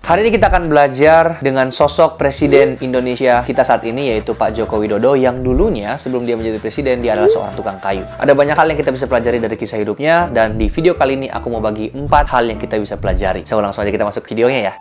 Hari ini kita akan belajar dengan sosok Presiden Indonesia kita saat ini, yaitu Pak Joko Widodo, yang dulunya sebelum dia menjadi presiden, dia adalah seorang tukang kayu. Ada banyak hal yang kita bisa pelajari dari kisah hidupnya, dan di video kali ini aku mau bagi 4 hal yang kita bisa pelajari. So, langsung aja kita masuk ke videonya ya.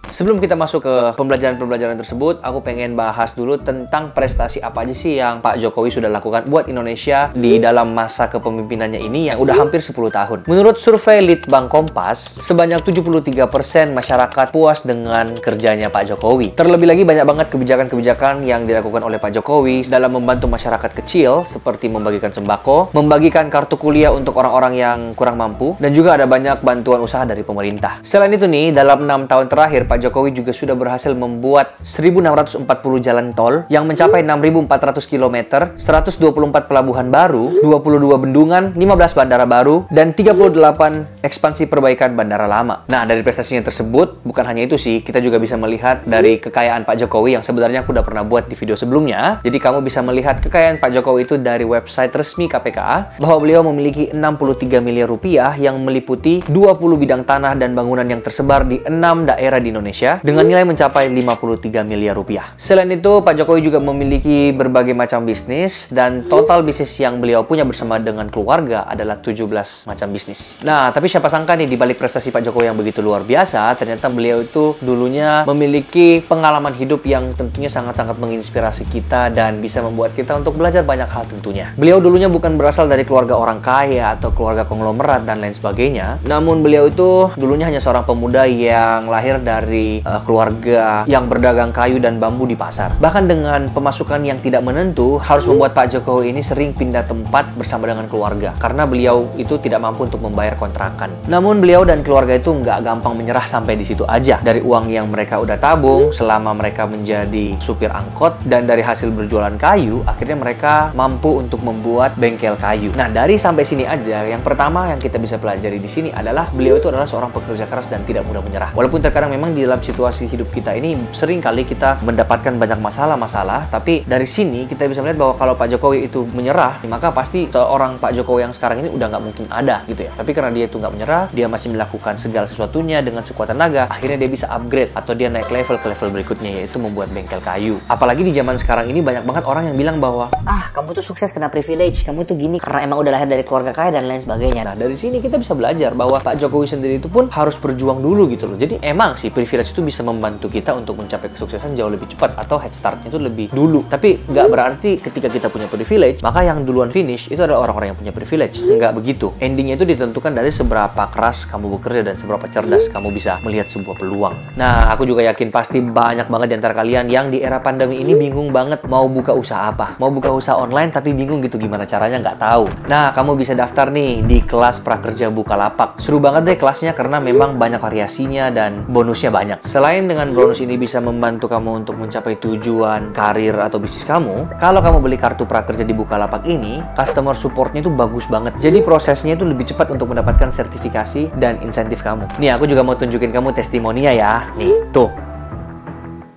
Sebelum kita masuk ke pembelajaran-pembelajaran tersebut, aku pengen bahas dulu tentang prestasi apa aja sih yang Pak Jokowi sudah lakukan buat Indonesia di dalam masa kepemimpinannya ini yang udah hampir 10 tahun. Menurut survei Litbang Kompas, sebanyak 73% masyarakat puas dengan kerjanya Pak Jokowi. Terlebih lagi banyak banget kebijakan-kebijakan yang dilakukan oleh Pak Jokowi dalam membantu masyarakat kecil, seperti membagikan sembako, membagikan kartu kuliah untuk orang-orang yang kurang mampu, dan juga ada banyak bantuan usaha dari pemerintah. Selain itu nih, dalam 6 tahun terakhir, Pak Jokowi juga sudah berhasil membuat 1.640 jalan tol yang mencapai 6.400 km, 124 pelabuhan baru, 22 bendungan, 15 bandara baru, dan 38 ekspansi perbaikan bandara lama. Nah, dari prestasinya tersebut, bukan hanya itu sih, kita juga bisa melihat dari kekayaan Pak Jokowi yang sebenarnya aku udah pernah buat di video sebelumnya. Jadi kamu bisa melihat kekayaan Pak Jokowi itu dari website resmi KPK, bahwa beliau memiliki 63 miliar rupiah yang meliputi 20 bidang tanah dan bangunan yang tersebar di 6 daerah di Indonesia dengan nilai mencapai 53 miliar rupiah. Selain itu, Pak Jokowi juga memiliki berbagai macam bisnis, dan total bisnis yang beliau punya bersama dengan keluarga adalah 17 macam bisnis. Nah, tapi siapa sangka nih, di balik prestasi Pak Jokowi yang begitu luar biasa, ternyata beliau itu dulunya memiliki pengalaman hidup yang tentunya sangat-sangat menginspirasi kita dan bisa membuat kita untuk belajar banyak hal tentunya. Beliau dulunya bukan berasal dari keluarga orang kaya atau keluarga konglomerat dan lain sebagainya. Namun beliau itu dulunya hanya seorang pemuda yang lahir dari keluarga yang berdagang kayu dan bambu di pasar. Bahkan dengan pemasukan yang tidak menentu, harus membuat Pak Jokowi ini sering pindah tempat bersama dengan keluarga, karena beliau itu tidak mampu untuk membayar kontrakan. Namun beliau dan keluarga itu nggak gampang menyerah sampai di situ aja. Dari uang yang mereka udah tabung selama mereka menjadi supir angkot, dan dari hasil berjualan kayu, akhirnya mereka mampu untuk membuat bengkel kayu. Nah, dari sampai sini aja, yang pertama yang kita bisa pelajari di sini adalah beliau itu adalah seorang pekerja keras dan tidak mudah menyerah. Walaupun terkadang memang di dalam situasi hidup kita ini sering kali kita mendapatkan banyak masalah-masalah, tapi dari sini kita bisa melihat bahwa kalau Pak Jokowi itu menyerah, maka pasti seorang Pak Jokowi yang sekarang ini udah nggak mungkin ada gitu ya. Tapi karena dia itu nggak menyerah, dia masih melakukan segala sesuatunya dengan sekuat tenaga, akhirnya dia bisa upgrade atau dia naik level ke level berikutnya, yaitu membuat bengkel kayu. Apalagi di zaman sekarang ini banyak banget orang yang bilang bahwa kamu tuh sukses kena privilege, kamu tuh gini karena emang udah lahir dari keluarga kaya dan lain sebagainya. Nah, dari sini kita bisa belajar bahwa Pak Jokowi sendiri itu pun harus berjuang dulu gitu loh. Jadi emang sih privilege itu bisa membantu kita untuk mencapai kesuksesan jauh lebih cepat, atau head startnya itu lebih dulu. Tapi nggak berarti ketika kita punya privilege, maka yang duluan finish itu adalah orang-orang yang punya privilege. Nggak begitu. Endingnya itu ditentukan dari seberapa keras kamu bekerja dan seberapa cerdas kamu bisa melihat sebuah peluang. Nah, aku juga yakin pasti banyak banget di antara kalian yang di era pandemi ini bingung banget mau buka usaha apa. Mau buka usaha online tapi bingung gitu gimana caranya, nggak tahu. Nah, kamu bisa daftar nih di kelas prakerja Bukalapak. Seru banget deh kelasnya karena memang banyak variasinya dan bonusnya banyak. Selain dengan bonus ini bisa membantu kamu untuk mencapai tujuan karir atau bisnis kamu, kalau kamu beli kartu prakerja di Bukalapak ini, customer supportnya itu bagus banget. Jadi prosesnya itu lebih cepat untuk mendapatkan sertifikasi dan insentif kamu. Nih, aku juga mau tunjukin kamu testimoninya ya. Nih, tuh.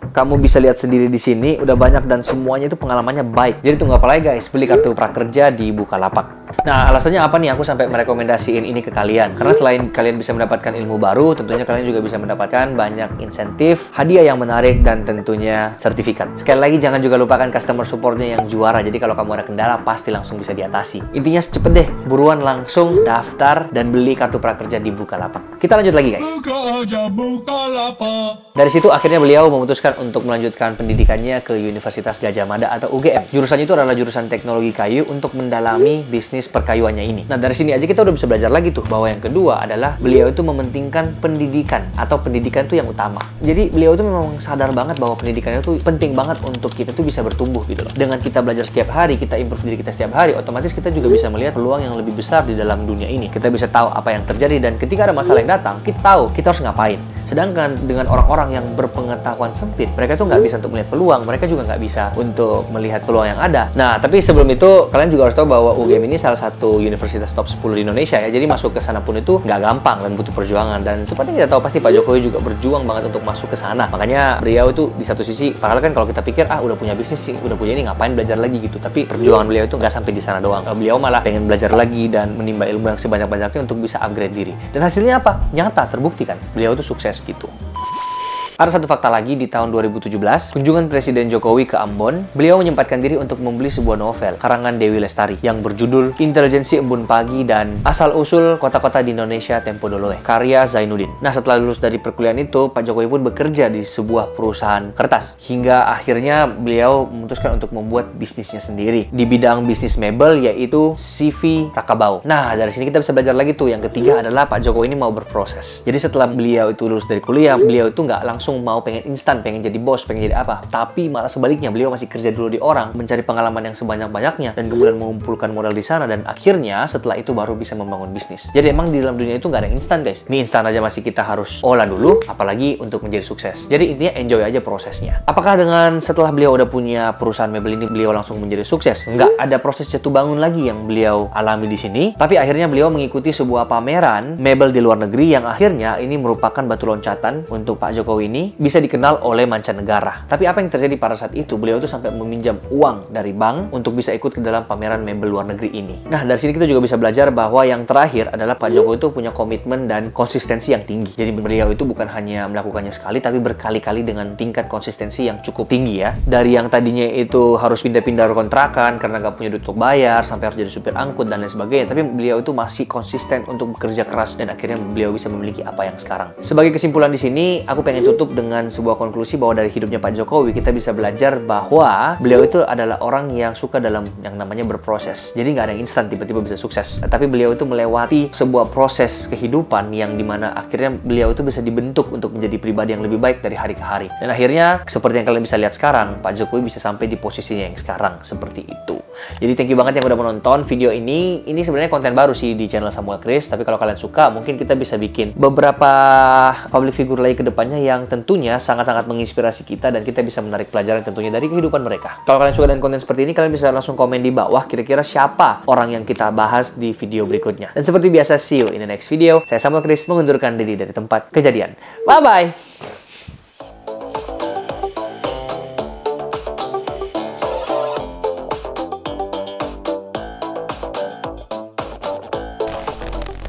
Kamu bisa lihat sendiri di sini, udah banyak dan semuanya itu pengalamannya baik. Jadi tunggu apa lagi guys, beli kartu prakerja di Bukalapak. Nah, alasannya apa nih aku sampai merekomendasiin ini ke kalian? Karena selain kalian bisa mendapatkan ilmu baru, tentunya kalian juga bisa mendapatkan banyak insentif, hadiah yang menarik, dan tentunya sertifikat. Sekali lagi, jangan juga lupakan customer supportnya yang juara. Jadi kalau kamu ada kendala, pasti langsung bisa diatasi. Intinya cepet deh, buruan langsung daftar dan beli kartu prakerja di Bukalapak. Kita lanjut lagi guys. Buka aja Bukalapak. Dari situ akhirnya beliau memutuskan untuk melanjutkan pendidikannya ke Universitas Gadjah Mada atau UGM. Jurusannya itu adalah jurusan teknologi kayu untuk mendalami bisnis perkayuannya ini. Nah, dari sini aja kita udah bisa belajar lagi tuh bahwa yang kedua adalah beliau itu mementingkan pendidikan, atau pendidikan itu yang utama. Jadi beliau itu memang sadar banget bahwa pendidikan itu penting banget untuk kita tuh bisa bertumbuh gitu loh. Dengan kita belajar setiap hari, kita improve diri kita setiap hari, otomatis kita juga bisa melihat peluang yang lebih besar di dalam dunia ini. Kita bisa tahu apa yang terjadi, dan ketika ada masalah yang datang, kita tahu kita harus ngapain. Sedangkan dengan orang-orang yang berpengetahuan sempit, mereka tuh nggak bisa untuk melihat peluang, mereka juga nggak bisa untuk melihat peluang yang ada. Nah, tapi sebelum itu, kalian juga harus tahu bahwa UGM ini salah satu universitas top 10 di Indonesia ya. Jadi masuk ke sana pun itu nggak gampang dan butuh perjuangan. Dan seperti kita tahu, pasti Pak Jokowi juga berjuang banget untuk masuk ke sana. Makanya beliau itu di satu sisi, padahal kan kalau kita pikir, udah punya bisnis sih, udah punya ini, ngapain belajar lagi gitu. Tapi perjuangan beliau itu nggak sampai di sana doang. Beliau malah pengen belajar lagi dan menimba ilmu yang sebanyak-banyaknya untuk bisa upgrade diri. Dan hasilnya apa? Nyata, terbukti kan. Beliau itu sukses gitu. Ada satu fakta lagi, di tahun 2017, kunjungan Presiden Jokowi ke Ambon, beliau menyempatkan diri untuk membeli sebuah novel karangan Dewi Lestari yang berjudul Intelijensi Embun Pagi dan Asal-Usul Kota-Kota di Indonesia Tempo Doloe, karya Zainuddin. Nah, setelah lulus dari perkuliahan itu, Pak Jokowi pun bekerja di sebuah perusahaan kertas. Hingga akhirnya beliau memutuskan untuk membuat bisnisnya sendiri di bidang bisnis mebel, yaitu CV Rakabau. Nah, dari sini kita bisa belajar lagi tuh. Yang ketiga adalah Pak Jokowi ini mau berproses. Jadi setelah beliau itu lulus dari kuliah, beliau itu nggak langsung mau pengen instan, pengen jadi bos, pengen jadi apa. Tapi malah sebaliknya, beliau masih kerja dulu di orang, mencari pengalaman yang sebanyak-banyaknya, dan kemudian mengumpulkan modal di sana, dan akhirnya setelah itu baru bisa membangun bisnis. Jadi emang di dalam dunia itu nggak ada yang instan, guys. Mie instan aja masih kita harus olah dulu, apalagi untuk menjadi sukses. Jadi intinya enjoy aja prosesnya. Apakah dengan setelah beliau udah punya perusahaan mebel ini, beliau langsung menjadi sukses? Nggak, ada proses jatuh bangun lagi yang beliau alami di sini. Tapi akhirnya beliau mengikuti sebuah pameran mebel di luar negeri yang akhirnya ini merupakan batu loncatan untuk Pak Jokowi ini bisa dikenal oleh mancanegara. Tapi apa yang terjadi pada saat itu? Beliau itu sampai meminjam uang dari bank untuk bisa ikut ke dalam pameran mebel luar negeri ini. Nah, dari sini kita juga bisa belajar bahwa yang terakhir adalah Pak Jokowi itu punya komitmen dan konsistensi yang tinggi. Jadi beliau itu bukan hanya melakukannya sekali, tapi berkali-kali dengan tingkat konsistensi yang cukup tinggi ya. Dari yang tadinya itu harus pindah-pindah kontrakan karena nggak punya duit untuk bayar, sampai harus jadi supir angkut dan lain sebagainya. Tapi beliau itu masih konsisten untuk bekerja keras dan akhirnya beliau bisa memiliki apa yang sekarang. Sebagai kesimpulan di sini, aku pengen tutup dengan sebuah konklusi bahwa dari hidupnya Pak Jokowi kita bisa belajar bahwa beliau itu adalah orang yang suka dalam yang namanya berproses. Jadi nggak ada yang instan tiba-tiba bisa sukses. Tapi beliau itu melewati sebuah proses kehidupan yang dimana akhirnya beliau itu bisa dibentuk untuk menjadi pribadi yang lebih baik dari hari ke hari. Dan akhirnya seperti yang kalian bisa lihat sekarang, Pak Jokowi bisa sampai di posisinya yang sekarang seperti itu. Jadi thank you banget yang udah menonton video ini. Ini sebenarnya konten baru sih di channel Samuel Chris. Tapi kalau kalian suka, mungkin kita bisa bikin beberapa public figure lagi ke depannya yang tentunya sangat-sangat menginspirasi kita dan kita bisa menarik pelajaran tentunya dari kehidupan mereka. Kalau kalian suka dengan konten seperti ini, kalian bisa langsung komen di bawah kira-kira siapa orang yang kita bahas di video berikutnya. Dan seperti biasa, see you in the next video. Saya Samuel Chris mengundurkan diri dari tempat kejadian. Bye-bye!